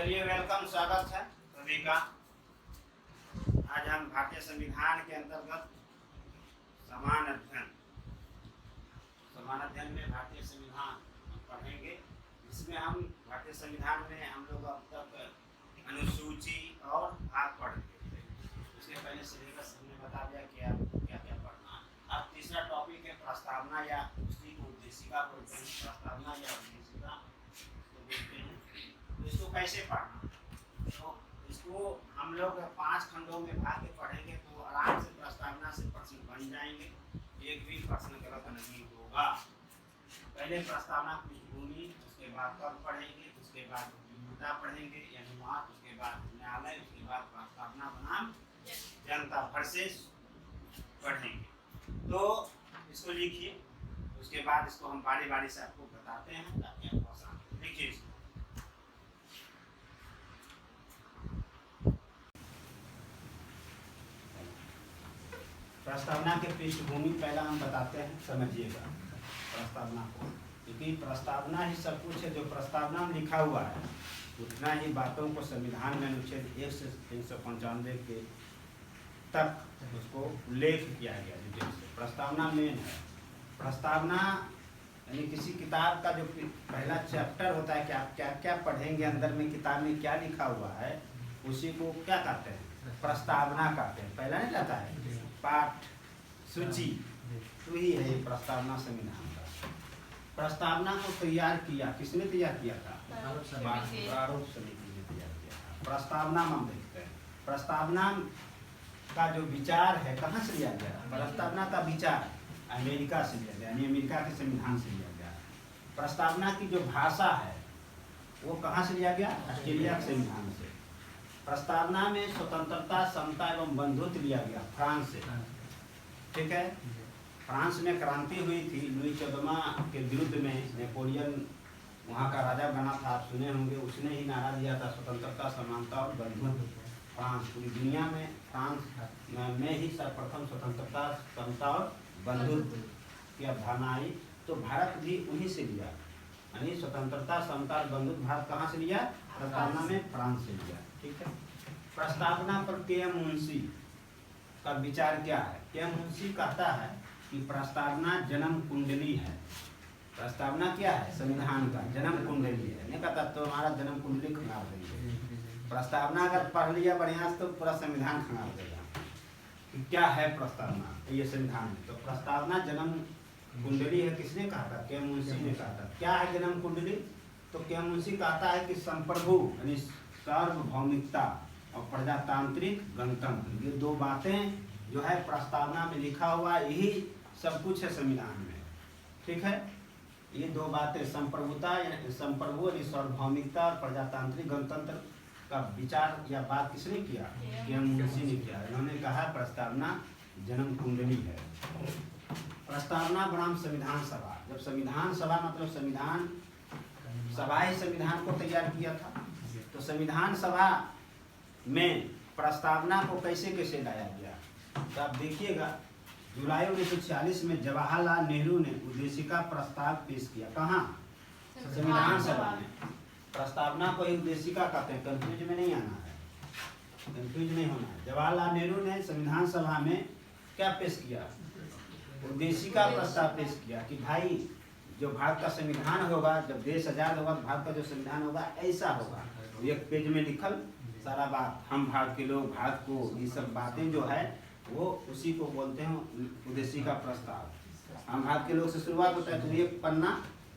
चलिए वेलकम, स्वागत है सभी का। आज हम भारतीय संविधान के अंतर्गत समान अध्ययन में भारतीय संविधान पढ़ेंगे। इसमें हम भारतीय संविधान में हम लोग अब तक अनुसूची और भाग पढ़ चुके थे। उसके पहले सिलेबस हमने बता दिया कि आपको क्या क्या पढ़ना है। अब तीसरा टॉपिक है प्रस्तावना या उसकी उद्देशिका बोलते हैं। प्रस्तावना या उद्देशिका तो बोलते हैं। तो इसको कैसे पढ़ना, तो इसको हम लोग 5 खंडों में भाग के पढ़ेंगे तो आराम से प्रस्तावना से प्रश्न बन जाएंगे। एक भी प्रश्न गलत नहीं होगा। पहले प्रस्तावना पृष्ठभूमि, उसके बाद पद पढ़ेंगे, उसके बाद मुद्दा पढ़ेंगे या अनुवाद, उसके बाद न्यायालय, उसके बाद प्रस्तावना बनाम जनता वर्सेस पढ़ेंगे। तो इसको लिखिए, उसके बाद इसको हम बारी बारी से आपको बताते हैं ताकि आपको आसान हो। लिखिए इसको। प्रस्तावना के पृष्ठभूमि पहला हम बताते हैं, समझिएगा प्रस्तावना को, क्योंकि प्रस्तावना ही सब कुछ है। जो प्रस्तावना में लिखा हुआ है उतना ही बातों को संविधान में अनुच्छेद 1 से 395 के तक उसको उल्लेख किया गया डिटेल से। प्रस्तावना मेन है। प्रस्तावना यानी किसी किताब का जो पहला चैप्टर होता है कि आप क्या क्या पढ़ेंगे, अंदर में किताब में क्या लिखा हुआ है, उसी को क्या कहते हैं, प्रस्तावना कहते हैं। पहला नहीं रहता है पाठ सूची, तो ही है ये प्रस्तावना संविधान का। प्रस्तावना को तैयार किया, किसने तैयार किया था? प्रारूप समिति ने तैयार किया था। प्रस्तावना में हम देखते हैं, प्रस्तावना का जो विचार है कहाँ से लिया गया? प्रस्तावना का विचार अमेरिका से लिया गया, यानी अमेरिका के संविधान से लिया गया। प्रस्तावना की जो भाषा है वो कहाँ से लिया गया? ऑस्ट्रेलिया के संविधान से। प्रस्तावना में स्वतंत्रता, समता एवं बंधुत्व लिया गया फ्रांस से। ठीक है, फ्रांस में क्रांति हुई थी लुई 14वां के विरुद्ध में। नेपोलियन वहाँ का राजा बना था, आप सुने होंगे। उसने ही नारा दिया था स्वतंत्रता, समानता और बंधुत्व। फ्रांस पूरी दुनिया में फ्रांस में ही सर्वप्रथम स्वतंत्रता, समता और बंधुत्व की अवधारणा आई। तो भारत भी उन्हीं से लिया, यानी स्वतंत्रता, समता और बंधुत्व भारत कहाँ से लिया? प्रस्तावना में फ्रांस से लिया। ठीक है, प्रस्तावना पर के.एम. मुंशी का विचार क्या है? के.एम. मुंशी कहता है कि प्रस्तावना जन्म कुंडली है। प्रस्तावना क्या है? संविधान का जन्म कुंडली है। नहीं कहता तो हमारा जन्म कुंडली खंगाल देंगे। प्रस्तावना अगर पढ़ लिया बढ़िया तो पूरा संविधान खंगाल देगा कि क्या है प्रस्तावना, ये संविधान है। तो प्रस्तावना जन्म कुंडली है, किसने कहा था? के.एम. मुंशी ने कहा था। क्या है जन्म कुंडली? तो के.एम. मुंशी कहता है कि संप्रभु यानी सार्वभौमिकता और प्रजातांत्रिक गणतंत्र, ये दो बातें जो है प्रस्तावना में लिखा हुआ, यही सब कुछ है संविधान में। ठीक है, ये दो बातें संप्रभुता यानी संप्रभु यानी सार्वभौमिकता और प्रजातांत्रिक गणतंत्र का विचार या बात किसने किया? के.एम. मुंशी ने किया। इन्होंने कहा प्रस्तावना जन्म कुंडली है। प्रस्तावना बनाम संविधान सभा। जब संविधान सभा मतलब संविधान सभा ही संविधान को तैयार किया था, तो संविधान सभा में प्रस्तावना को कैसे कैसे लाया गया? तो आप देखिएगा, जुलाई 1946 में जवाहरलाल नेहरू ने उद्देशिका प्रस्ताव पेश किया। कहाँ? संविधान सभा में। प्रस्तावना को ही उद्देशिका कहते हैं, कंफ्यूज में नहीं आना है, कंफ्यूज नहीं होना है। जवाहरलाल नेहरू ने संविधान सभा में क्या पेश किया? उद्देशिका प्रस्ताव पेश किया कि भाई जो भारत का संविधान होगा, जब देश आजाद होगा तो भारत का जो संविधान होगा ऐसा होगा। एक पेज में लिखल सारा बात, हम भारत के लोग, भारत को, ये सब बातें जो है वो उसी को बोलते हैं उद्देशिका प्रस्ताव। हम भारत के लोग से शुरुआत होता है। तो ये पन्ना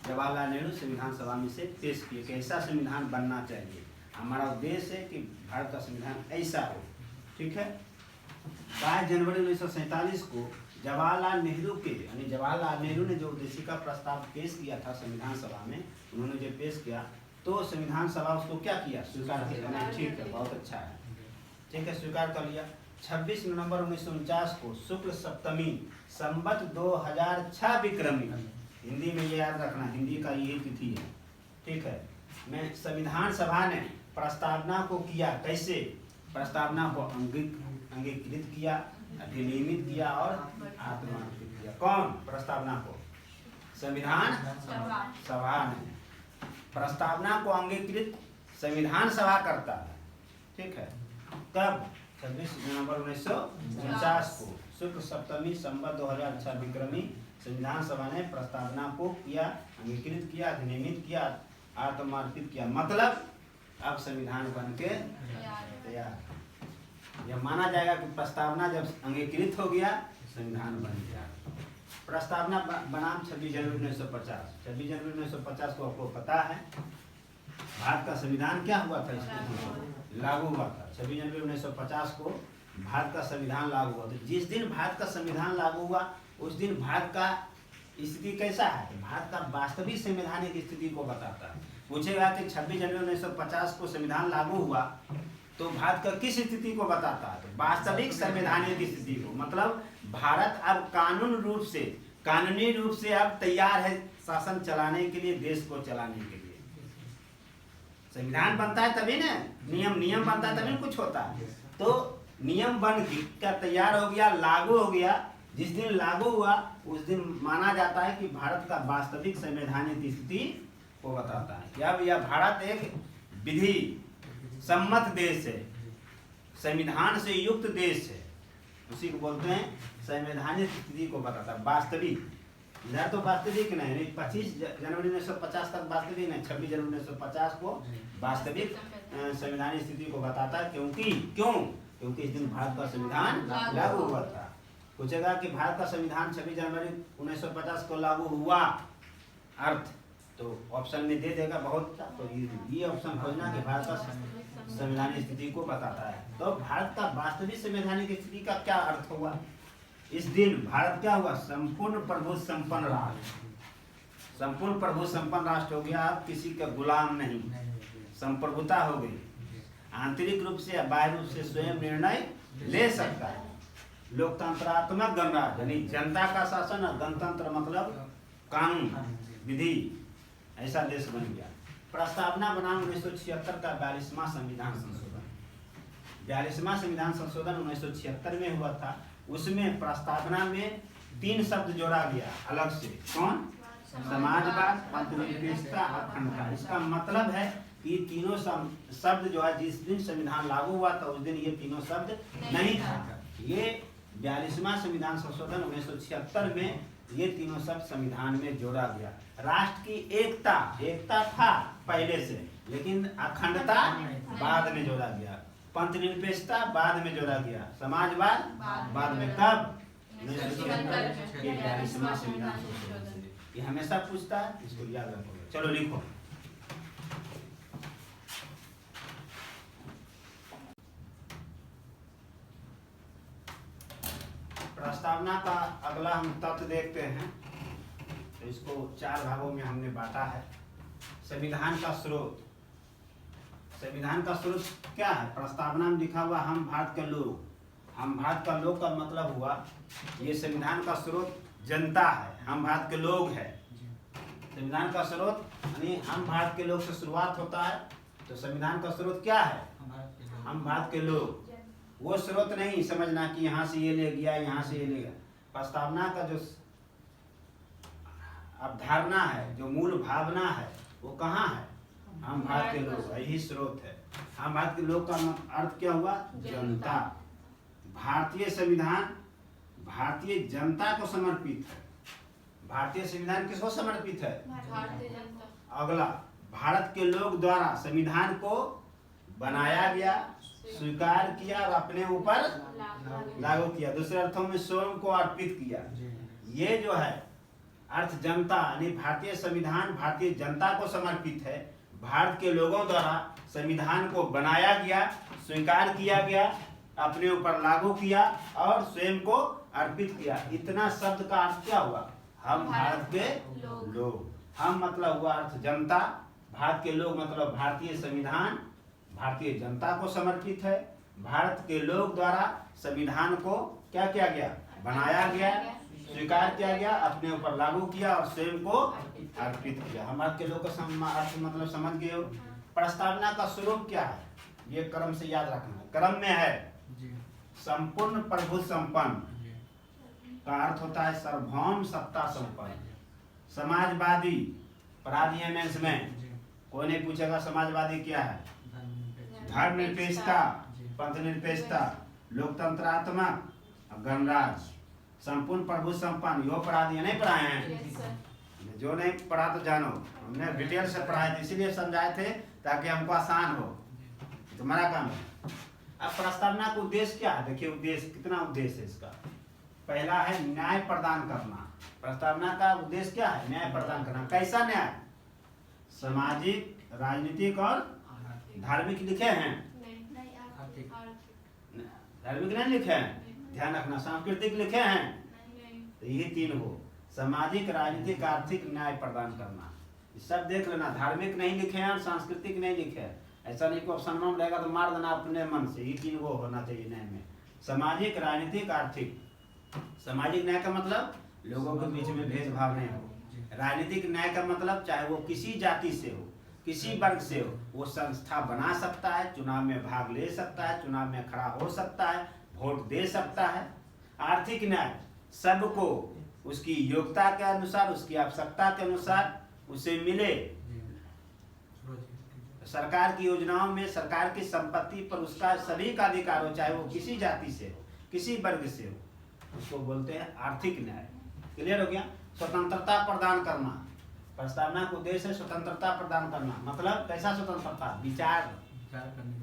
जवाहरलाल नेहरू संविधान सभा में से पेश किए कि ऐसा संविधान बनना चाहिए, हमारा उद्देश्य है कि भारत का संविधान ऐसा हो। ठीक है, 22 जनवरी 1947 को जवाहरलाल नेहरू के यानी जवाहरलाल नेहरू ने जो उद्देशिका प्रस्ताव पेश किया था संविधान सभा में, उन्होंने जो पेश किया तो संविधान सभा उसको क्या किया? स्वीकार किया। ठीक है, बहुत अच्छा है। ठीक है, स्वीकार कर लिया। 26 नवंबर 1949 को शुक्ल सप्तमी संवत 2006 विक्रमी, हिंदी में ये याद रखना, हिंदी का ये तिथि है। ठीक है, मैं संविधान सभा ने प्रस्तावना को किया कैसे? प्रस्तावना को अंगीकृत किया, अधिनियमित किया और आत्मांकित किया। कौन? प्रस्तावना को संविधान सभा ने। प्रस्तावना को अंगीकृत संविधान सभा करता है, ठीक है। कब? 26 नवंबर 1949 को शुक्ल सप्तमी संवत 2006 विक्रमी संविधान सभा ने प्रस्तावना को किया, अंगीकृत किया, अधिनियमित किया, आत्मार्पित किया। मतलब अब संविधान बन के तैयार। यह माना जाएगा कि प्रस्तावना जब अंगीकृत हो गया, संविधान बन गया। प्रस्तावना बनाम 26 जनवरी 1950। 26 जनवरी 1950 को आपको पता है भारत का संविधान क्या हुआ था, इसको लागू हुआ था। 26 जनवरी 1950 को भारत का संविधान लागू हुआ। तो जिस दिन भारत का संविधान लागू हुआ उस दिन भारत का स्थिति कैसा है, भारत का वास्तविक संवैधानिक स्थिति को बताता है। पूछेगा कि 26 जनवरी 1950 को संविधान लागू हुआ तो भारत का किस स्थिति को बताता है, तो वास्तविक संवैधानिक स्थिति को। मतलब भारत अब कानूनी रूप से अब तैयार है शासन चलाने के लिए, देश को चलाने के लिए। संविधान बनता है तभी ना, नियम बनता है तभी कुछ होता है। तो नियम बन कर तैयार हो गया, लागू हो गया। जिस दिन लागू हुआ उस दिन माना जाता है कि भारत का वास्तविक संवैधानिक स्थिति को बताता है कि अब यह भारत एक विधि सम्मत देश है, संविधान से युक्त देश है। उसी को बोलते हैं संवैधानिक स्थिति को बताता है, वास्तविक। इधर तो वास्तविक नहीं, 25 जनवरी 1950 तक वास्तविक नहीं, 26 जनवरी 1950 को वास्तविक संवैधानिक स्थिति को बताता है। क्योंकि इस दिन भारत का संविधान लागू हुआ था। पूछेगा कि भारत का संविधान 26 जनवरी 1950 को लागू हुआ, अर्थ तो ऑप्शन में दे देगा बहुत। तो ये ऑप्शन खोजना कि भारत का संवैधानिक स्थिति को बताता है। तो भारत का वास्तविक संवैधानिक स्थिति का क्या अर्थ हुआ, इस दिन भारत क्या हुआ, संपूर्ण प्रभु संपन्न राष्ट्र। संपूर्ण प्रभु संपन्न राष्ट्र हो गया, अब किसी का गुलाम नहीं, संप्रभुता हो गई। आंतरिक रूप से या बाह्य रूप से स्वयं निर्णय ले सकता है। लोकतंत्रात्मक गणराज्य यानी जनता का शासन, और गणतंत्र मतलब कानून विधि, ऐसा देश बन गया। प्रस्तावना बनाम 1976 का 42वां संविधान संशोधन। 42वां संविधान संशोधन 1976 में हुआ था। उसमें प्रस्तावना में 3 शब्द जोड़ा गया अलग से। कौन? समाजवाद, पंथनिरपेक्षता, अखंडता। इसका मतलब है कि तीनों शब्द जो है जिस दिन संविधान लागू हुआ था उस दिन ये तीनों शब्द नहीं था। ये 42वां संविधान संशोधन 1976 में ये तीनों शब्द संविधान में जोड़ा गया। राष्ट्र की एकता था पहले से, लेकिन अखंडता बाद में जोड़ा गया। पंथनिरपेक्षता बाद में जोड़ा गया, समाजवाद बाद में। कब? 42वां संविधान संशोधन से। ये हमेशा पूछता है, इसको याद रखोगे। चलो लिखो। प्रस्तावना का अगला हम तत्व देखते हैं। तो इसको 4 भागों में हमने बांटा है। संविधान का स्रोत। संविधान का स्रोत क्या है? प्रस्तावना में लिखा हुआ हम भारत के लोग। हम भारत का लोग का मतलब हुआ ये संविधान का स्रोत जनता है, हम भारत के लोग हैं। संविधान का स्रोत यानी हम भारत के लोग से शुरुआत होता है। तो संविधान का स्रोत क्या है? हम भारत के लोग। वो स्रोत नहीं समझना कि यहाँ से ये ले गया, यहाँ से ये ले गया। प्रस्तावना का जो अवधारणा है, जो मूल भावना है, वो कहाँ है? हम भारत के लोग, यही स्रोत है। हम भारत के लोग का अर्थ क्या हुआ? जनता। भारतीय संविधान भारतीय जनता को समर्पित है। भारतीय संविधान किसको समर्पित है? भारतीय जनता। अगला, भारत के लोग द्वारा संविधान को बनाया गया, स्वीकार किया और अपने ऊपर लागू किया। दूसरे अर्थों में स्वयं को अर्पित किया। ये जो है अर्थ जनता यानी भारतीय संविधान भारतीय जनता को समर्पित है। भारत के लोगों द्वारा संविधान को बनाया गया, स्वीकार किया गया, अपने ऊपर लागू किया और स्वयं को अर्पित किया। इतना शब्द का अर्थ क्या हुआ? हम भारत के लोग। हम मतलब हुआ अर्थ जनता, भारत के लोग मतलब भारतीय संविधान भारतीय जनता को समर्पित है। भारत के लोग द्वारा संविधान को क्या किया गया? बनाया गया, स्वीकार किया गया, अपने ऊपर लागू किया और स्वयं को अर्पित किया। हम भारत के लोग का अर्थ मतलब समझ गए हो। प्रस्तावना का स्वरूप क्या है? ये क्रम से याद रखना है। क्रम में है संपूर्ण प्रभु संपन्न का अर्थ होता है सार्वभौम सत्ता संपन्न। समाजवादी पार्लियामेंट में कोई नहीं पूछेगा समाजवादी क्या है। धर्मनिरपेक्षता, पंथनिरपेक्षता, लोकतंत्रात्मक, गणराज, संपूर्ण प्रभु संपन्न, यो पढ़ा दिए नहीं पढ़ाए हैं? जो नहीं पढ़ा तो जानो, हमने डिटेल से पढ़ाए थे, इसीलिए समझाए थे ताकि हमको आसान हो। तुम्हारा काम है। अब प्रस्तावना का उद्देश्य क्या है? देखिए उद्देश्य, कितना उद्देश्य है इसका। पहला है न्याय प्रदान करना। प्रस्तावना का उद्देश्य क्या है? न्याय प्रदान करना। कैसा न्याय? सामाजिक, राजनीतिक और धार्मिक लिखे हैं? धार्मिक नहीं लिखे हैं, ध्यान रखना। सांस्कृतिक लिखे हैं? तो ये तीन हो, सामाजिक, राजनीतिक, आर्थिक न्याय प्रदान करना। सब देख लेना, धार्मिक नहीं लिखे हैं और सांस्कृतिक नहीं लिखे हैं। ऐसा नहीं को ऑप्शन में रहेगा तो मार देना अपने मन से। ये तीन वो होना चाहिए न्याय में, सामाजिक, राजनीतिक, आर्थिक। सामाजिक न्याय का मतलब लोगों के बीच में भेदभाव नहीं हो। राजनीतिक न्याय का मतलब चाहे वो किसी जाति से हो, किसी वर्ग से हो, वो संस्था बना सकता है, चुनाव में भाग ले सकता है, चुनाव में खड़ा हो सकता है, वोट दे सकता है। आर्थिक न्याय सबको उसकी योग्यता के अनुसार, उसकी आवश्यकता के अनुसार उसे मिले। सरकार की योजनाओं में सरकार की संपत्ति पर उसका सभी का अधिकार हो, चाहे वो किसी जाति से हो, किसी वर्ग से हो, उसको बोलते हैं आर्थिक न्याय। क्लियर हो गया? स्वतंत्रता प्रदान करना। प्रस्तावना का उद्देश्य है स्वतंत्रता प्रदान करना। मतलब कैसा स्वतंत्रता? विचार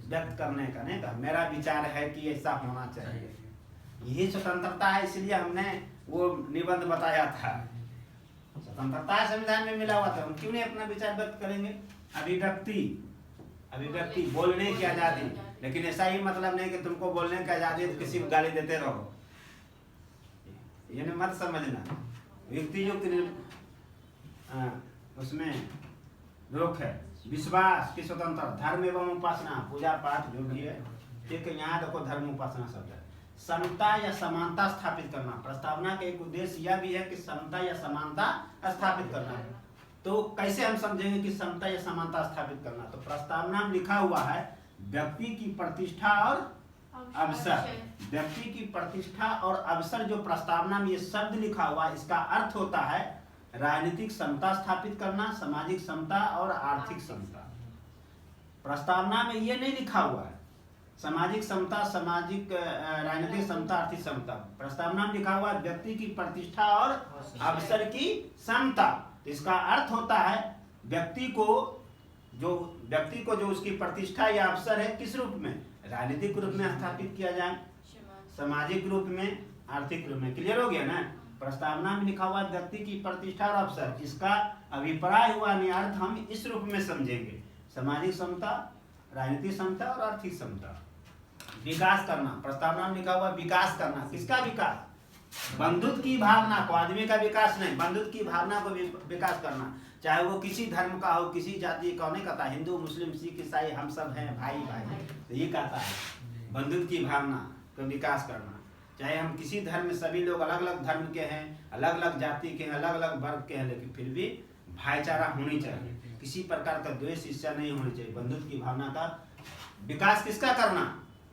व्यक्त करने का, नहीं का मेरा विचार है कि ऐसा होना चाहिए, यही स्वतंत्रता है। इसलिए हमने वो निबंध बताया था, स्वतंत्रता संविधान में मिला हुआ था, हम क्यों नहीं अपना विचार व्यक्त करेंगे? अभिव्यक्ति, अभिव्यक्ति, बोलने की आजादी। लेकिन ऐसा ही मतलब नहीं कि तुमको बोलने की आजादी तो किसी को गाली देते रहो, ये नहीं मत समझना। व्यक्ति युक्त उसमें रोक है। विश्वास की स्वतंत्र, धर्म एवं उपासना, पूजा पाठ जो भी है, ठीक है। यहाँ देखो धर्म उपासना शब्द है। समता या समानता स्थापित करना। प्रस्तावना का एक उद्देश्य यह भी है कि समता या समानता स्थापित करना। तो कैसे हम समझेंगे कि समता या समानता स्थापित करना? तो प्रस्तावना में लिखा हुआ है व्यक्ति की प्रतिष्ठा और अवसर। व्यक्ति की प्रतिष्ठा और अवसर, जो प्रस्तावना में ये शब्द लिखा हुआ है, इसका अर्थ होता है राजनीतिक समता स्थापित करना, सामाजिक समता और आर्थिक समता। प्रस्तावना में ये नहीं लिखा हुआ है सामाजिक समता, सामाजिक राजनीतिक समता, आर्थिक समता। प्रस्तावना में लिखा हुआ है व्यक्ति की प्रतिष्ठा और अवसर की समता। इसका अर्थ होता है व्यक्ति को जो उसकी प्रतिष्ठा या अवसर है, किस रूप में? राजनीतिक रूप में स्थापित किया जाए, सामाजिक रूप में, आर्थिक रूप में। क्लियर हो गया ना? प्रस्तावना में लिखा हुआ व्यक्ति की प्रतिष्ठा और अवसर, इसका अभिप्राय हुआ अर्थ हम इस रूप में समझेंगे: सामाजिक समता, राजनीतिक समता और आर्थिक समता। विकास करना, प्रस्तावना में लिखा हुआ विकास करना। किसका विकास? बंधुत्व की भावना को, आदमी का विकास नहीं, बंधुत्व की भावना को विकास करना। चाहे वो किसी धर्म का हो, किसी जाति का हो, नहीं कहता हिंदू, मुस्लिम, सिख, ईसाई, हम सब हैं भाई भाई, तो ये कहता है बंधुत्व की भावना को विकास करना। चाहे हम किसी धर्म में, सभी लोग अलग अलग धर्म के हैं, अलग अलग जाति के हैं, अलग अलग वर्ग के हैं, लेकिन फिर भी भाईचारा होनी चाहिए, किसी प्रकार का द्वेष, ईर्ष्या नहीं होनी चाहिए। बंधुत्व की भावना का विकास किसका करना?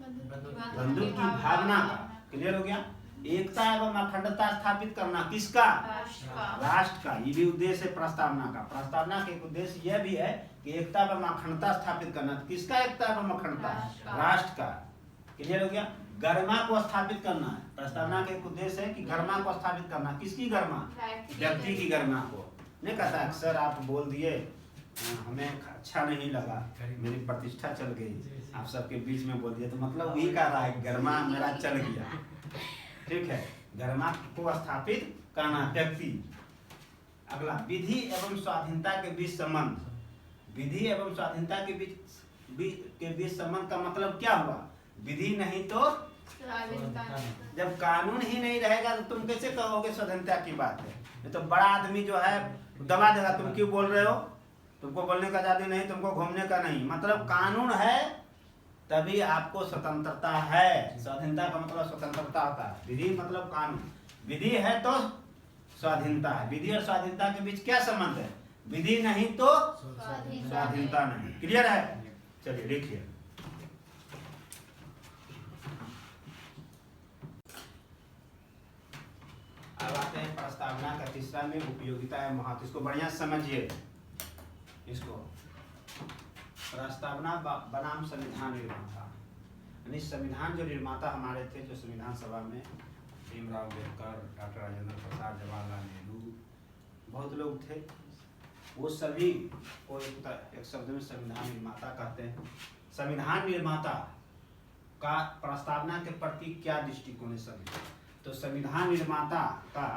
बंधुत्व की भावना का। क्लियर हो गया? एकता एवं अखंडता स्थापित करना। किसका? राष्ट्र का। ये भी उद्देश्य है प्रस्तावना का। प्रस्तावना का एक उद्देश्य यह भी है कि एकता एवं अखंडता स्थापित करना। किसका एकता एवं अखंडता? राष्ट्र का। क्लियर हो गया? गरिमा को स्थापित करना है। प्रस्तावना का एक उद्देश्य है कि गरिमा को स्थापित करना। किसकी गरिमा? व्यक्ति की गरिमा को। नहीं कहता अक्सर आप बोल दिए, हमें अच्छा नहीं लगा, मेरी प्रतिष्ठा चल गई, आप सबके बीच में बोल दिया, तो मतलब वही कह रहा है गरिमा मेरा चल गया। ठीक है, गरिमा को स्थापित करना व्यक्ति। अगला, विधि एवं स्वाधीनता के बीच संबंध। विधि एवं स्वाधीनता के बीच संबंध का मतलब क्या हुआ? विधि नहीं तो जब कानून ही नहीं रहेगा तो तुम कैसे कहोगे स्वाधीनता की बात है? ये तो बड़ा आदमी जो है दबा देगा, तुम क्यों बोल रहे हो, तुमको बोलने का आजादी नहीं, तुमको घूमने का नहीं। मतलब कानून है तभी आपको स्वतंत्रता है। स्वाधीनता का मतलब स्वतंत्रता होता है। विधि मतलब कानून, विधि है तो स्वाधीनता है। विधि और स्वाधीनता के बीच क्या संबंध है? विधि नहीं तो स्वाधीनता नहीं। क्लियर है? चलिए लिखिए। अब आते हैं प्रस्तावना का तीसरा में उपयोगिता है महत्व। इसको बढ़िया समझिए। इसको प्रस्तावना बनाम संविधान निर्माता। यानी संविधान जो निर्माता हमारे थे, जो संविधान सभा में भीमराव अम्बेडकर, डॉक्टर राजेंद्र प्रसाद, जवाहरलाल नेहरू, बहुत लोग थे, वो सभी को एक शब्द में संविधान निर्माता कहते हैं। संविधान निर्माता का प्रस्तावना के प्रति क्या दृष्टिकोण है सभी? तो संविधान निर्माता का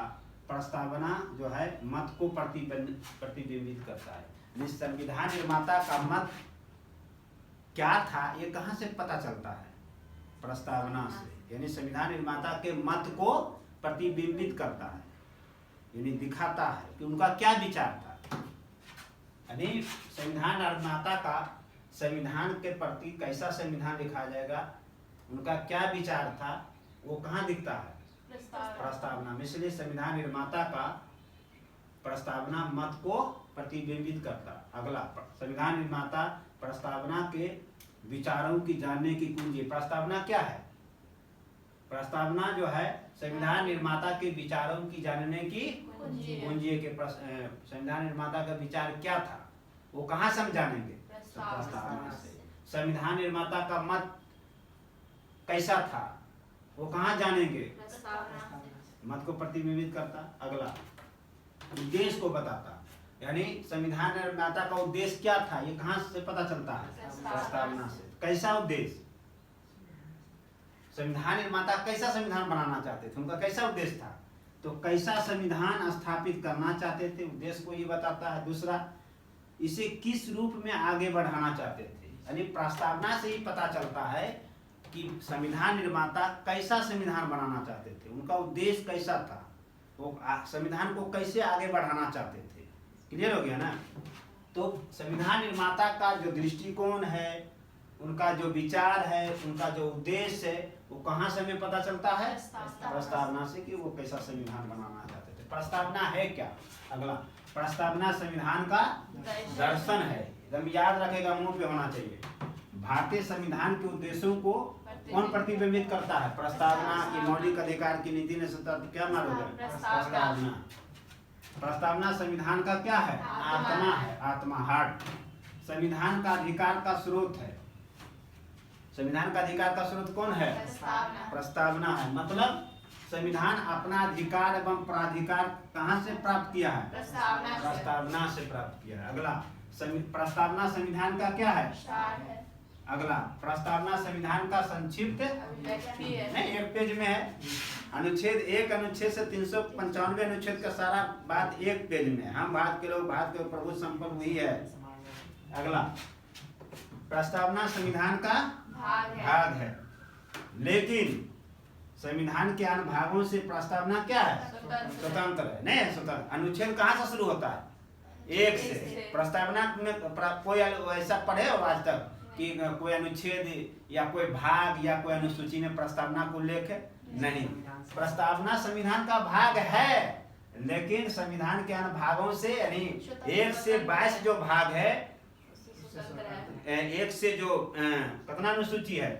प्रस्तावना जो है मत को प्रतिबिंबित करता है। संविधान निर्माता का मत क्या था, ये कहाँ से पता चलता है? प्रस्तावना से। यानी संविधान निर्माता के मत को प्रतिबिंबित करता है, यानी दिखाता है कि उनका क्या विचार था। यानी संविधान निर्माता का संविधान के प्रति कैसा संविधान लिखा जाएगा, उनका क्या विचार था, वो कहाँ दिखता है? प्रस्तावना में। इसलिए संविधान निर्माता का प्रस्तावना मत को प्रतिबिंबित करता। अगला, संविधान निर्माता प्रस्तावना के विचारों की जानने की कुंजी। प्रस्तावना क्या है? प्रस्तावना जो है संविधान निर्माता के विचारों की जानने की कुंजी के संविधान निर्माता का विचार क्या था, वो कहाँ से हम जानेंगे? प्रस्तावना से। संविधान निर्माता का मत कैसा था, वो कहाँ जानेंगे? मत को प्रतिबिंबित करता। अगला, उद्देश्य को बताता। यानी संविधान निर्माता का उद्देश्य क्या था, ये कहाँ से पता चलता है? प्रस्तावना से। कैसा उद्देश्य? संविधान निर्माता कैसा संविधान बनाना चाहते थे, उनका कैसा उद्देश्य था? तो कैसा संविधान स्थापित करना चाहते थे, उद्देश्य को ये बताता है। दूसरा, इसे किस रूप में आगे बढ़ाना चाहते थे। यानी प्रस्तावना से ही पता चलता है कि संविधान निर्माता कैसा संविधान बनाना चाहते थे, उनका उद्देश्य कैसा था, वो संविधान को कैसे आगे बढ़ाना चाहते थे। क्लियर हो गया ना? तो संविधान निर्माता का जो दृष्टिकोण है, उनका जो विचार है, उनका जो उद्देश्य है, वो कहाँ से हमें पता चलता है? प्रस्तावना से, कि वो कैसा संविधान बनाना चाहते थे। प्रस्तावना है क्या? अगला, प्रस्तावना संविधान का दर्शन है। एकदम याद रखेगा, मुंह पे होना चाहिए। भारतीय संविधान के उद्देश्यों को कौन प्रतिबिंबित करता है? प्रस्तावना। की मौलिक अधिकार की नीति ने क्या मानोगे? प्रस्तावना। प्रस्तावना संविधान का क्या है? आत्मा है, आत्मा, हार्ट। संविधान का अधिकार का स्रोत है। संविधान का अधिकार का स्रोत कौन है? प्रस्तावना है। मतलब संविधान अपना अधिकार एवं प्राधिकार कहाँ से प्राप्त किया है? प्रस्तावना से प्राप्त किया है। अगला, प्रस्तावना संविधान का क्या है? अगला, प्रस्तावना संविधान का संक्षिप्त नहीं, एक पेज में है। अनुच्छेद 1 अनुच्छेद से 395 अनुच्छेद का सारा बात एक पेज में है। हम भारत के लोग, भारत के प्रभु संपन्न हुई है। अगला, प्रस्तावना संविधान का भाग है, लेकिन संविधान के अन्य भागों से प्रस्तावना क्या है? स्वतंत्र है। नहीं है स्वतंत्र। अनुच्छेद कहाँ से शुरू होता है? 1 से। प्रस्तावना में कोई ऐसा पढ़े हो आज तक कि कोई अनुच्छेद या कोई भाग या कोई अनुसूची में प्रस्तावना को उल्लेख है? नहीं। प्रस्तावना संविधान का भाग है, लेकिन संविधान के अन्य भागों से, यानी 1 से 22 जो भाग है, 1 से जो कितना अनुसूची है,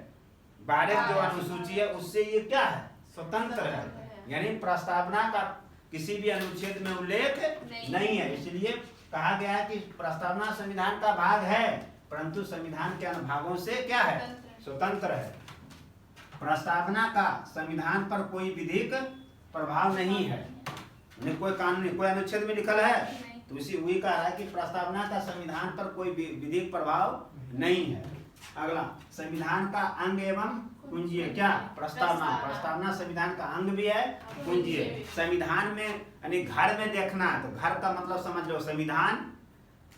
12 जो अनुसूची है, उससे ये क्या है? स्वतंत्र है। यानी प्रस्तावना का किसी भी अनुच्छेद में उल्लेख नहीं है। इसलिए कहा गया है कि प्रस्तावना संविधान का भाग है, परंतु संविधान के अन्य भागों से क्या है? स्वतंत्र है। प्रस्तावना का संविधान पर कोई विधिक प्रभाव नहीं है। कोई कानून, कोई अनुच्छेद में लिखल है, तो इसी वही कहा है कि प्रस्तावना का संविधान पर कोई विधिक प्रभाव नहीं है। अगला, संविधान का अंग एवं कुंजी है। क्या? प्रस्तावना। प्रस्तावना संविधान का अंग भी है, कुंजी है। संविधान में यानी घर में देखना है, तो घर का मतलब समझ लो, संविधान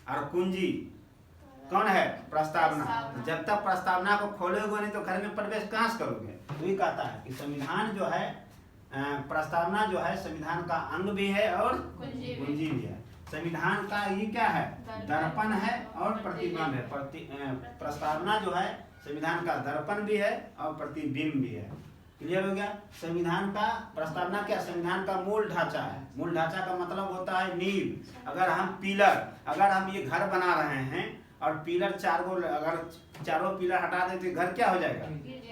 और कुंजी कौन है? प्रस्तावना। जब तक प्रस्तावना को खोलोगे नहीं तो घर में प्रवेश कहाँ से करोगे? तो ये कहता है कि संविधान जो है, प्रस्तावना जो है संविधान का अंग भी है और कुंजी भी है। संविधान का ये क्या है? दर्पण है और प्रतिबिंब है। प्रस्तावना जो है संविधान का दर्पण भी है और प्रतिबिंब भी है। क्लियर हो गया? संविधान का, प्रस्तावना क्या? संविधान का मूल ढांचा है। मूल ढांचा का मतलब होता है नींव। अगर हम पिलर, अगर हम ये घर बना रहे हैं और पिलर अगर चारों पिलर हटा दें तो घर क्या हो जाएगा?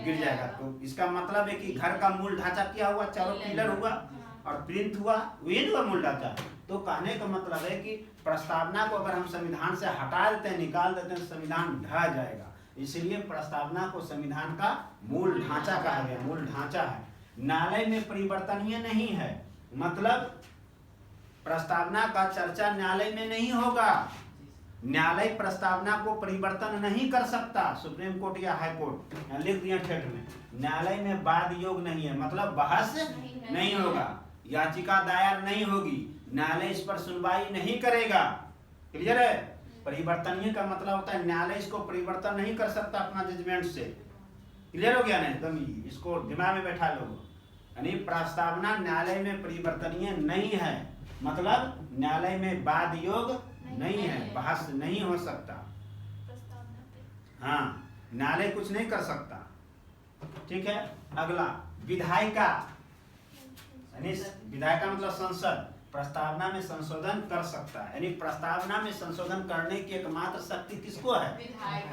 गिर जाएगा। तो इसका मतलब है कि घर का मूल ढांचा क्या हुआ? चारों पिलर हुआ। और प्रिंट हुआ, वही तो मूल ढांचा। तो कहने का मतलब है कि प्रस्तावना को अगर हम संविधान से हटा देते हैं, निकाल देते हैं, संविधान ढह जाएगा। इसलिए प्रस्तावना को संविधान का मूल ढांचा कहा गया, मूल ढांचा है। न्यायालय में परिवर्तनीय नहीं है, मतलब प्रस्तावना का चर्चा न्यायालय में नहीं होगा। न्यायालय प्रस्तावना को परिवर्तन नहीं कर सकता, सुप्रीम कोर्ट या हाई कोर्ट लिख दिया ठेठ में। न्यायालय में वाद योग नहीं है, मतलब बहस नहीं होगा, याचिका दायर नहीं होगी, न्यायालय इस पर सुनवाई नहीं करेगा। क्लियर है? परिवर्तनीय का मतलब होता है न्यायालय इसको परिवर्तन नहीं कर सकता अपना जजमेंट से। क्लियर हो गया ना? एकदम इसको दिमाग में बैठा लो। यानी प्रस्तावना न्यायालय में परिवर्तनीय नहीं है, मतलब न्यायालय में वाद योग नहीं है, बहस नहीं हो सकता। हाँ, न्यायालय कुछ नहीं कर सकता। ठीक है। अगला विधायिका, यानी विधायिका मतलब संसद प्रस्तावना में संशोधन कर सकता है। यानी प्रस्तावना में संशोधन करने की एकमात्र शक्ति किसको है?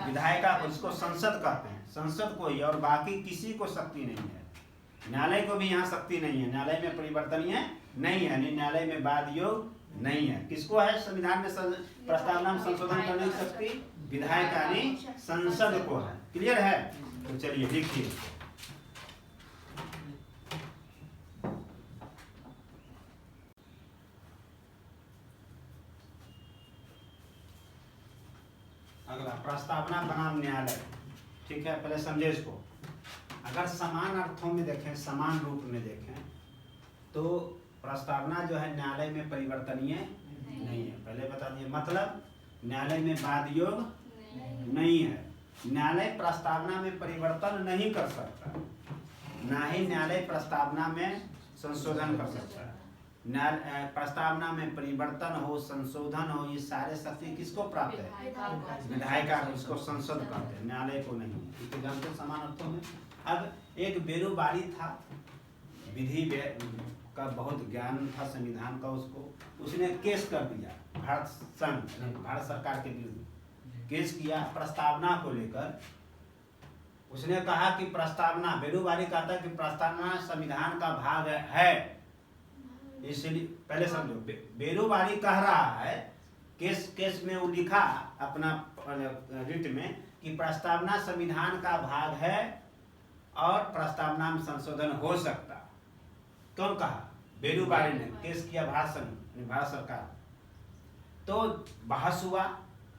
विधायिका को, इसको संसद कहते हैं, संसद को ही, और बाकी किसी को शक्ति नहीं है। न्यायालय को भी यहाँ शक्ति नहीं है, न्यायालय में परिवर्तनीय नहीं है, न्यायालय में वाद योग नहीं है। किसको है संविधान में प्रस्तावना में संशोधन करने की शक्ति? विधायक यानी संसद को है। क्लियर है? तो चलिए लिखिए। अगला प्रस्तावना बनाम न्यायालय। ठीक है, पहले समझे इसको। अगर समान अर्थों में देखें, समान रूप में देखें, तो प्रस्तावना जो है न्यायालय में परिवर्तनीय नहीं है। पहले बता दिए, मतलब न्यायालय में वाद योग नहीं है। न्यायालय प्रस्तावना में परिवर्तन नहीं कर सकता, ना ही न्यायालय प्रस्तावना में संशोधन कर सकता है। प्रस्तावना में परिवर्तन हो, संशोधन हो, ये सारे शक्ति किसको प्राप्त है? विधायिका को, इसको संसद कहते हैं, न्यायालय को नहीं। इसके जानते समान अर्थों में। अब एक बेरोबारी था, विधि का बहुत ज्ञान था संविधान का उसको, उसने केस कर दिया भारत संघ, भारत सरकार के विरुद्ध केस किया प्रस्तावना को लेकर। उसने कहा कि प्रस्तावना, बेरोबारी कहता है कि प्रस्तावना संविधान का भाग है। इसलिए पहले समझो, बेरोबारी कह रहा है, केस में वो लिखा अपना रिट में कि प्रस्तावना संविधान का भाग है और प्रस्तावना में संशोधन हो सकता। कौन कहा? बेरोबारी ने केस किया भारत संघ, भारत सरकार। तो बहस हुआ,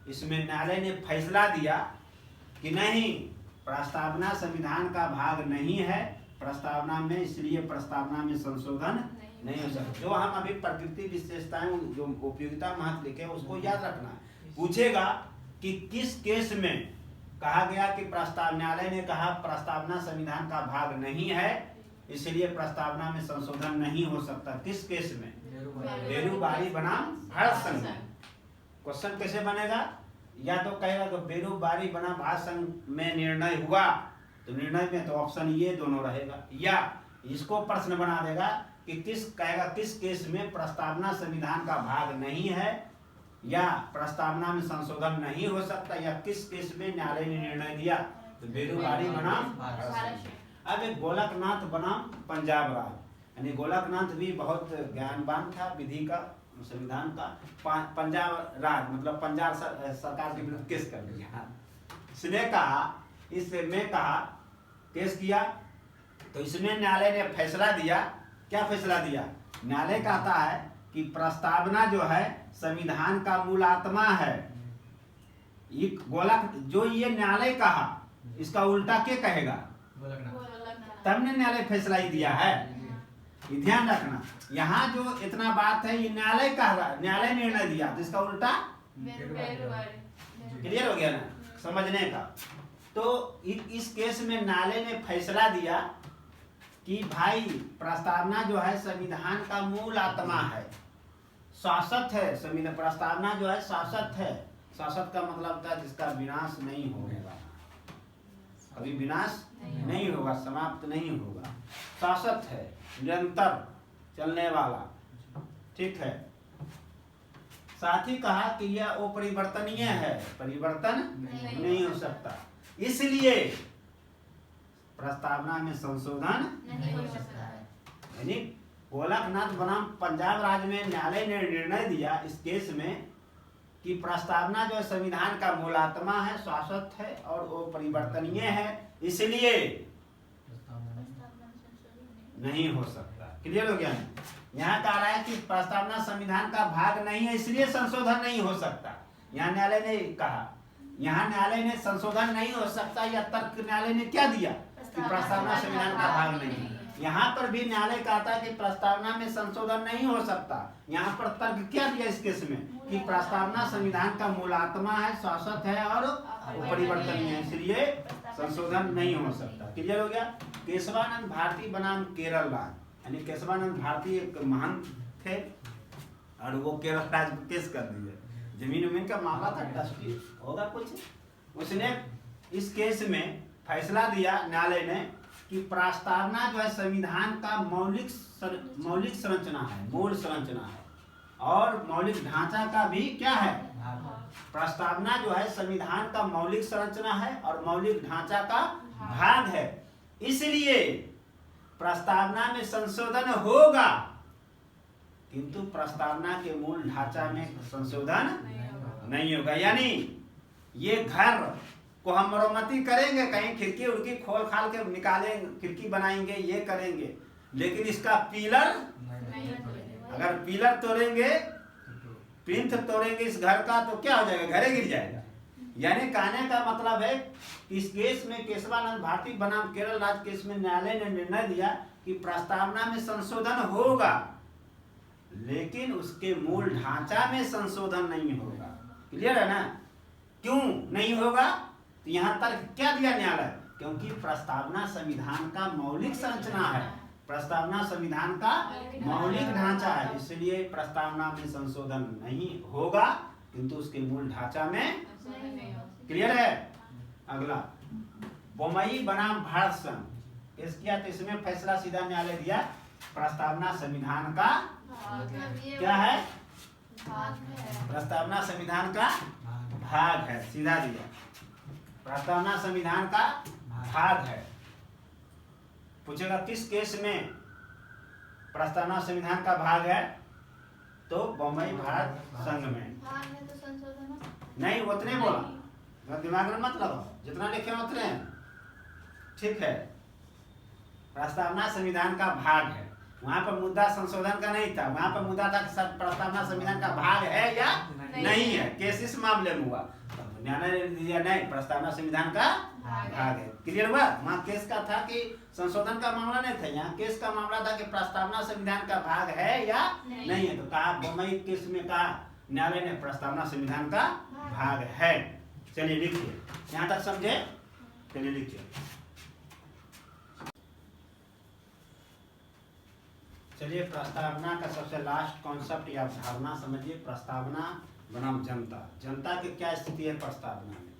इसमें न्यायालय ने फैसला दिया कि नहीं, प्रस्तावना संविधान का भाग नहीं है प्रस्तावना में, इसलिए प्रस्तावना में संशोधन नहीं हो सकता। जो हम अभी प्रकृति विशेषताएं, जो उपयोगिता महत्व लिखे उसको याद रखना। पूछेगा कि किस केस में कहा गया कि न्यायालय ने कहा प्रस्तावना संविधान का भाग नहीं है, इसलिए प्रस्तावना में संशोधन नहीं हो सकता। किस केस में? बेरोबारी बनाम भारत संघ। क्वेश्चन कैसे बनेगा? या तो कहेगा कि बेरोबारी बनाम भारत संघ में निर्णय हुआ, तो निर्णय में तो ऑप्शन ये दोनों रहेगा, या इसको प्रश्न बना देगा कि कहेगा किस केस में प्रस्तावना संविधान का भाग नहीं है या प्रस्तावना में संशोधन नहीं हो सकता, या किस केस में न्यायालय ने निर्णय दिया, तो बेरोबारी बनाम भारत संघ। अब एक गोलकनाथ बनाम पंजाब राज, यानी गोलकनाथ भी बहुत ज्ञानवान था विधि का, संविधान का। पंजाब राज मतलब पंजाब सरकार के विरुद्ध केस कर दिया। इसने कहा, इसमें कहा केस किया, तो इसमें न्यायालय ने फैसला दिया। क्या फैसला दिया? न्यायालय कहता है कि प्रस्तावना जो है संविधान का मूल आत्मा है। ये जो ये न्यायालय कहा, इसका उल्टा क्या कहेगा? तब ने न्यायालय फैसला ही दिया है। ये ध्यान रखना, यहाँ जो इतना बात है ये न्यायालय कह रहा, न्यायालय निर्णय दिया, तो इसका उल्टा क्लियर हो गया ना समझने का। तो इस केस में न्यायालय ने फैसला दिया कि भाई प्रस्तावना जो है संविधान का मूल आत्मा है, शाश्वत है। संविधान प्रस्तावना जो है शाश्वत है। शाश्वत का मतलब होता है जिसका विनाश नहीं होगा, कभी विनाश नहीं होगा, समाप्त नहीं होगा, शाश्वत है, निरंतर चलने वाला। ठीक है। साथ ही कहा कि यह अपरिवर्तनीय है, परिवर्तन नहीं हो सकता, इसलिए प्रस्तावना में संशोधन नहीं हो सकता है। यानी गोलकनाथ बनाम पंजाब राज्य में न्यायालय ने निर्णय दिया इस केस में कि प्रस्तावना जो है संविधान का मूलात्मा है, शाश्वत है और वो परिवर्तनीय है, इसलिए नहीं हो सकता। क्लियर हो गया? यहाँ कह रहा है कि प्रस्तावना संविधान का भाग नहीं है, इसलिए संशोधन नहीं हो सकता। यहाँ न्यायालय ने कहा, यहाँ न्यायालय ने संशोधन नहीं हो सकता, या तर्क न्यायालय ने क्या दिया कि प्रस्तावना संविधान का भाग नहीं है। यहाँ पर भी न्यायालय कहता है कि प्रस्तावना में संशोधन नहीं हो सकता। यहाँ पर तर्क क्या दिया इस केस में कि प्रस्तावना संविधान का मूलात्मा है, शाश्वत है और परिवर्तनीय है, इसलिए संशोधन नहीं हो सकता। क्लियर हो गया? केशवानंद भारती बनाम केरल राज्य, यानी केशवानंद भारती एक महंत थे और वो केरल राज्य को केस कर दिए। जमीन उमीन का मामला था, ट्रस्टी होगा कुछ। उसने इस केस में फैसला दिया न्यायालय ने कि प्रस्तावना जो है संविधान का मौलिक संरचना है, मूल संरचना है और मौलिक ढांचा का भी क्या है, प्रस्तावना जो है संविधान का मौलिक संरचना है और मौलिक ढांचा का भाग है, इसलिए प्रस्तावना में संशोधन होगा, किंतु प्रस्तावना के मूल ढांचा में संशोधन नहीं होगा। यानी ये घर को हम मरम्मती करेंगे, कहीं खिड़की उड़की खोल खाल के निकालेंगे, खिड़की बनाएंगे, ये करेंगे, लेकिन इसका पिलर अगर पिलर तोड़ेंगे, प्लिंथ तोड़ेंगे इस घर का, तो क्या हो जाएगा, घरे गिर जाएगा। यानी कहने का मतलब है इस केस में केशवानंद भारती बनाम केरल राज्य केस में न्यायालय ने निर्णय दिया कि प्रस्तावना में संशोधन होगा, लेकिन उसके मूल ढांचा में संशोधन नहीं होगा। क्लियर है ना? क्यों नहीं होगा? तो यहाँ तर्क क्या दिया न्यायालय? क्योंकि प्रस्तावना संविधान का मौलिक संरचना है, प्रस्तावना संविधान का मौलिक ढांचा है, इसलिए प्रस्तावना में संशोधन नहीं होगा, किंतु उसके मूल ढांचा में। क्लियर है? अगला बोमई बनाम भारत संघ केस किया, तो इसमें फैसला सीधा न्यायालय दिया प्रस्तावना संविधान का क्या है, प्रस्तावना संविधान का भाग है, सीधा दिया प्रस्तावना संविधान का भाग है। पूछेगा किस केस में प्रस्तावना संविधान का भाग है, तो बम्बई भारत संघ में। नहीं उतने बोला, दिमाग में मत लगाओ, जितना लिखे उतने ठीक है। प्रस्तावना संविधान का भाग है, वहां पर मुद्दा संशोधन का नहीं था, वहां पर मुद्दा था कि प्रस्तावना संविधान का भाग है या नहीं है। केस इस मामले में हुआ, न्यायालय ने दिया नहीं, प्रस्तावना संविधान का भाग है। क्लियर हुआ? वहां केस का था कि संशोधन का मामला नहीं था, यहाँ केस का मामला था कि प्रस्तावना संविधान का भाग है या नहीं है। तो कहा बम्बई केस में कहा न्यायालय ने प्रस्तावना संविधान का भाग है। चलिए लिखिए, यहाँ तक समझे? चलिए लिखिए। चलिए प्रस्तावना का सबसे लास्ट कॉन्सेप्ट या धारणा समझिए। प्रस्तावना बनाम जनता, जनता की क्या स्थिति है प्रस्तावना में,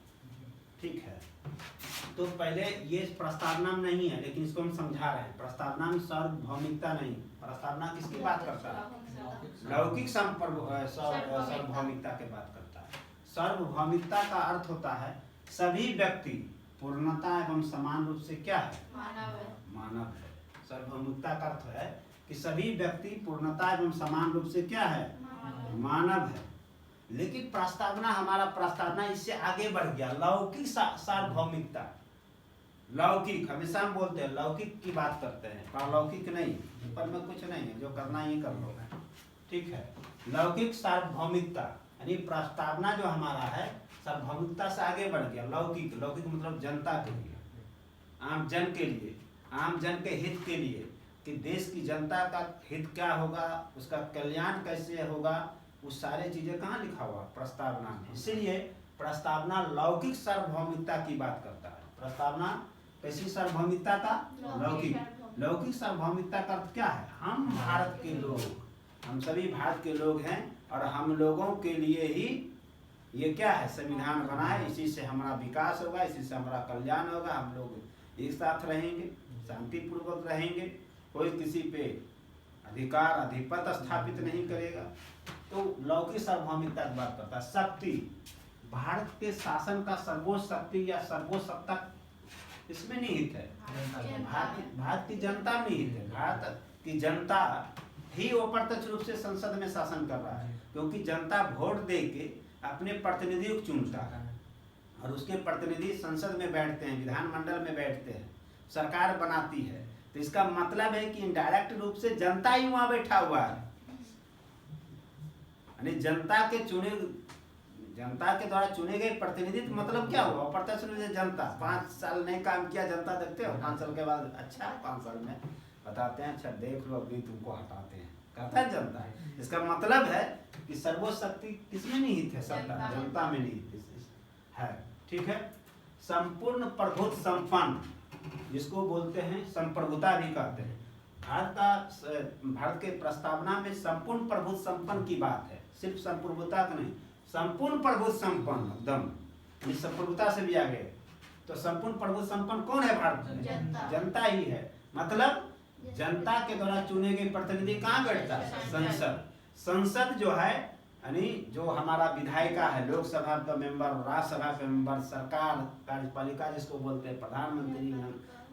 ठीक है। तो पहले ये प्रस्तावना में नहीं है, लेकिन इसको हम समझा रहे हैं। प्रस्तावना में सार्वभौमिकता नहीं, प्रस्तावना किसकी बात करता है, लौकिक सार्वभौमिकता की बात करता है। सार्वभौमिकता का अर्थ होता है सभी व्यक्ति पूर्णता एवं समान रूप से क्या है, मानव है। सार्वभौमिकता का अर्थ है कि सभी व्यक्ति पूर्णता एवं समान रूप से क्या है, मानव है। लेकिन प्रस्तावना, हमारा प्रस्तावना इससे आगे बढ़ गया, लौकिक सार्वभौमिकता। लौकिक हमेशा हम बोलते हैं, लौकिक की बात करते हैं, पारलौकिक नहीं, ऊपर में कुछ नहीं है, जो करना है ये कर लो, ठीक है। लौकिक सार्वभौमिकता यानी प्रस्तावना जो हमारा है सार्वभौमिकता से आगे बढ़ गया। लौकिक, लौकिक मतलब जनता के लिए, आम जन के लिए, आम जन के हित के लिए, कि देश की जनता का हित क्या होगा, उसका कल्याण कैसे होगा, उस सारे चीजें कहाँ लिखा हुआ, प्रस्तावना में। इसलिए प्रस्तावना लौकिक सार्वभौमिकता की बात करता है। प्रस्तावना कैसी सार्वभौमिकता का, लौकिक। लौकिक सार्वभौमिकता का अर्थ क्या है, हम भारत के लोग, हम सभी भारत के लोग हैं और हम लोगों के लिए ही ये क्या है, संविधान बना है, इसी से हमारा विकास होगा, इसी से हमारा कल्याण होगा, हम लोग एक साथ रहेंगे, शांतिपूर्वक रहेंगे, कोई किसी पे अधिकार अधिपत स्थापित नहीं करेगा। तो लौकिक सार्वभौमिकता की बात करता है। शक्ति, भारत के शासन का सर्वोच्च शक्ति या सर्वोच्च सत्ता इसमें निहित है, भारत की जनता में निहित है। भारत कि जनता ही अप्रत्यक्ष रूप से संसद में शासन कर रहा है, क्योंकि जनता वोट दे के अपने प्रतिनिधियों को चुनता है और उसके प्रतिनिधि संसद में बैठते हैं, विधानमंडल में बैठते हैं, सरकार बनाती है। तो इसका मतलब है कि इनडायरेक्ट रूप से जनता ही वहां बैठा हुआ है, यानी जनता के द्वारा चुने गए प्रतिनिधि। मतलब क्या हुआ? अप्रत्यक्ष रूप से जनता 5 साल नहीं काम किया, जनता देखते हो 5 साल के बाद अच्छा 5 साल में बताते हैं, अच्छा देख लो अभी तुमको हटाते हैं, कहता है जनता। इसका मतलब है कि सर्वशक्ति किसमें निहित है? सत्ता जनता में निहित है। ठीक है। संपूर्ण प्रभुत्व संपन्न, जिसको बोलते हैं संप्रभुता भी कहते हैं। भारत के प्रस्तावना में संपूर्ण प्रभुत्व संपन्न की बात है, सिर्फ संप्रभुता का नहीं, संपूर्ण प्रभुत्व संपन्न एकदम, इस संप्रभुता से भी आगे। तो संपूर्ण प्रभुत्व संपन्न कौन है भारत में? जनता ही है। मतलब जनता के द्वारा चुने गए प्रतिनिधि कहाँ बैठता है? संसद। संसद जो है यानी जो हमारा विधायिका है, लोकसभा का मेंबर, राज्यसभा का मेंबर, सरकार कार्यपालिका जिसको बोलते हैं, प्रधानमंत्री,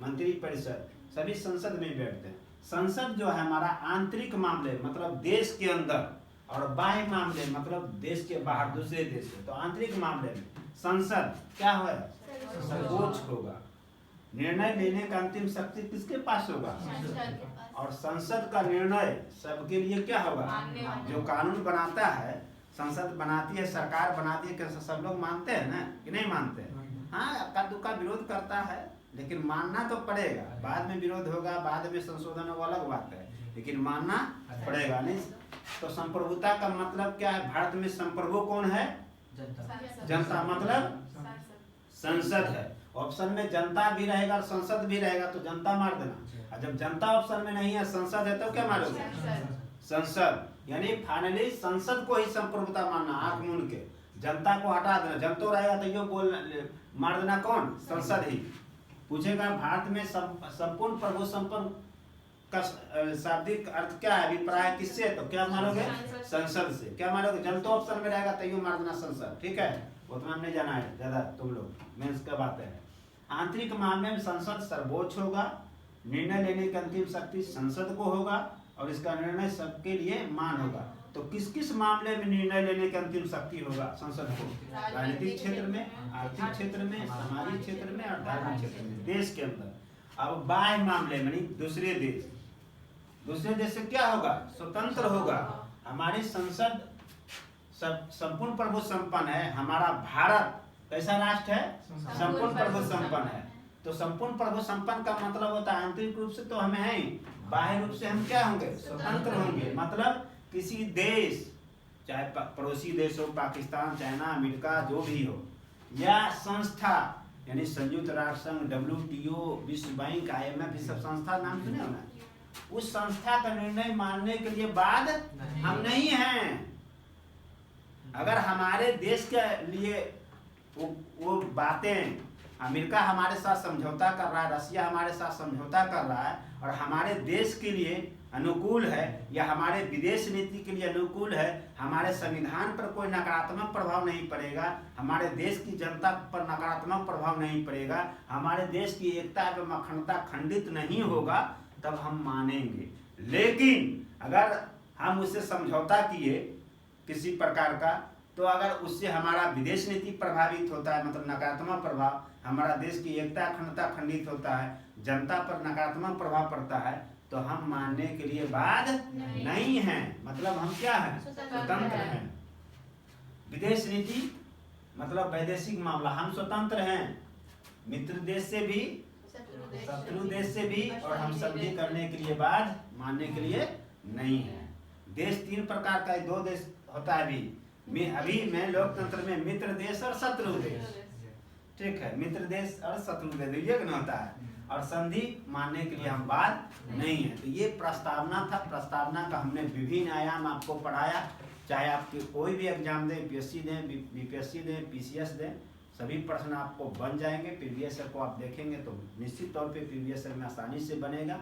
मंत्री परिषद, सभी संसद में बैठते हैं। संसद जो है हमारा आंतरिक मामले मतलब देश के अंदर, और बाह्य मामले मतलब देश के बाहर दूसरे देश से। तो आंतरिक मामले में संसद क्या है? सर्वोच्च होगा। निर्णय लेने का अंतिम शक्ति किसके पास होगा? और संसद का निर्णय सबके लिए क्या होगा? जो कानून बनाता है, संसद बनाती है, सरकार बनाती है, कैसे सब लोग मानते हैं ना कि नहीं मानते? हाँ, अक्का दुक्का विरोध करता है, लेकिन मानना तो पड़ेगा। बाद में विरोध होगा, बाद में संशोधन होगा, अलग बात है, लेकिन मानना पड़ेगा। नहीं तो संप्रभुता का मतलब क्या है? भारत में संप्रभु कौन है? जनता। मतलब संसद है। ऑप्शन में जनता भी रहेगा और संसद भी रहेगा तो जनता मार देना। और जब जनता ऑप्शन में नहीं है, संसद है, तो क्या मारोगे? संसद। यानी फाइनली संसद को ही संप्रभुता मानना, आंख मूंद के जनता को हटा देना। जब तो रहेगा तो यो बोल मार देना कौन? संसद ही। पूछेगा भारत में संपूर्ण प्रभु संपन्न का शाब्दिक अर्थ क्या है? अभिप्राय किससे? तो क्या मानोगे? संसद से। क्या मानोगे? जब तो ऑप्शन में रहेगा तो यो मार देना संसद। ठीक है, वो तो हमने जाना है ज्यादा, तुम लोग मेंस का बात है। आंतरिक मामले में संसद सर्वोच्च होगा, निर्णय लेने की अंतिम शक्ति संसद को होगा और इसका निर्णय सबके लिए मान होगा। तो किस किस मामले में निर्णय लेने की अंतिम शक्ति होगा संसद को? राजनीतिक क्षेत्र में, आर्थिक क्षेत्र में, सामाजिक क्षेत्र में और धार्मिक क्षेत्र में, देश के अंदर। अब बाह्य मामले में दूसरे देश से क्या होगा? स्वतंत्र होगा। हमारी संसद संपूर्ण प्रभु संपन्न है। हमारा भारत कैसा राष्ट्र है? संपूर्ण प्रभु संपन्न है। तो संपूर्ण प्रभु संपन्न का मतलब होता है आंतरिक रूप से तो हमें है, बाह्य रूप से हम क्या होंगे? स्वतंत्र होंगे। मतलब किसी देश, चाहे पड़ोसी देश हो, पाकिस्तान, चाइना, अमेरिका, जो भी हो, या संस्था यानी संयुक्त राष्ट्र संघ, WTO, विश्व बैंक, IMF, ये सब संस्था नाम सुने हो ना? उस संस्था का निर्णय मानने के लिए बाद हम नहीं हैं। अगर हमारे देश के लिए वो बातें, अमेरिका हमारे साथ समझौता कर रहा है, रसिया हमारे साथ समझौता कर रहा है और हमारे देश के लिए अनुकूल है या हमारे विदेश नीति के लिए अनुकूल है, हमारे संविधान पर कोई नकारात्मक प्रभाव नहीं पड़ेगा, हमारे देश की जनता पर नकारात्मक प्रभाव नहीं पड़ेगा, हमारे देश की एकता एवं अखंडता खंडित नहीं होगा, तब हम मानेंगे। लेकिन अगर हम उससे समझौता किए किसी प्रकार का, तो अगर उससे हमारा विदेश नीति प्रभावित होता है, मतलब नकारात्मक प्रभाव, हमारा देश की एकता अखंडता खंडित होता है, जनता पर नकारात्मक प्रभाव पड़ता है, तो हम मानने के लिए बाद नहीं हैं। मतलब हम क्या हैं? स्वतंत्र हैं। विदेश नीति मतलब वैदेशिक मामला, हम स्वतंत्र हैं, मित्र देश से भी, शत्रु देश से भी, और हम संधि करने के लिए बाद मानने के लिए नहीं है। देश 3 प्रकार का है, 2 देश होता है अभी मैं लोकतंत्र में मित्र देश और शत्रु देश। ठीक है, मित्र देश और शत्रु देश ये नहीं होता है, और संधि मानने के लिए हम बात नहीं है। तो ये प्रस्तावना था। प्रस्तावना का हमने विभिन्न आयाम आपको पढ़ाया। चाहे आपके कोई भी एग्जाम दें, UPSC दें, BPSC दें, PCS दें, सभी प्रश्न आपको बन जाएंगे। प्रीवियस ईयर को आप देखेंगे तो निश्चित तौर पे प्रीवियस ईयर में आसानी से बनेगा।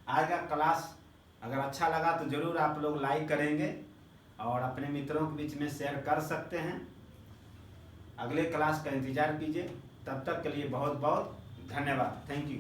आज का क्लास अगर अच्छा लगा तो जरूर आप लोग लाइक करेंगे और अपने मित्रों के बीच में शेयर कर सकते हैं। अगले क्लास का इंतजार कीजिए। तब तक के लिए बहुत बहुत धन्यवाद। Thank you.